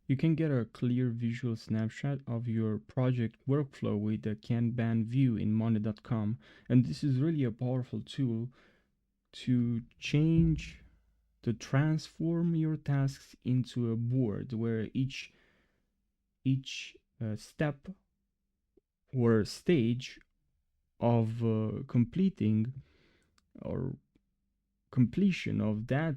You can get a clear visual snapshot of your project workflow with the Kanban view in Monday.com. And this is really a powerful tool to change, to transform your tasks into a board where each step or stage of completing or completion of that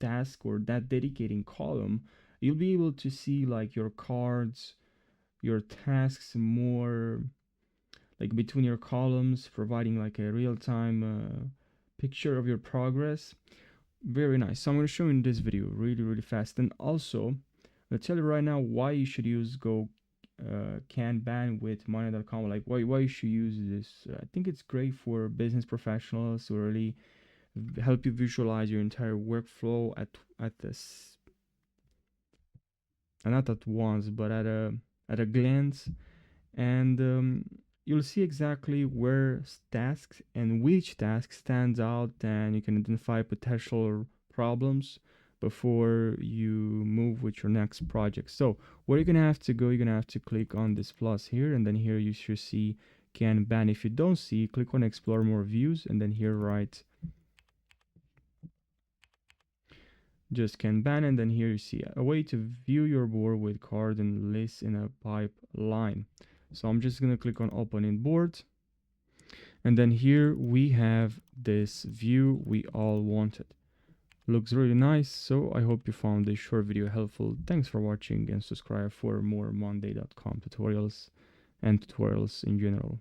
task or that dedicating column, you'll be able to see like your cards, your tasks more like between your columns, providing like a real-time picture of your progress. Very nice. So I'm going to show you in this video really fast. And also I'll tell you right now why you should use Go Kanban with Monday.com. Like why you should use this. I think it's great for business professionals to really help you visualize your entire workflow at this, and not at once, but at a glance. And you'll see exactly where tasks and which task stands out, and you can identify potential problems before you move with your next project. So where you're gonna have to go, you're gonna have to click on this plus here, and then here you should see Kanban. If you don't see, click on explore more views, and then here write just Kanban, and then here you see a way to view your board with card and list in a pipeline. So I'm just gonna click on open in board, and then here we have this view we all wanted. Looks really nice. So I hope you found this short video helpful. Thanks for watching, and subscribe for more Monday.com tutorials and tutorials in general.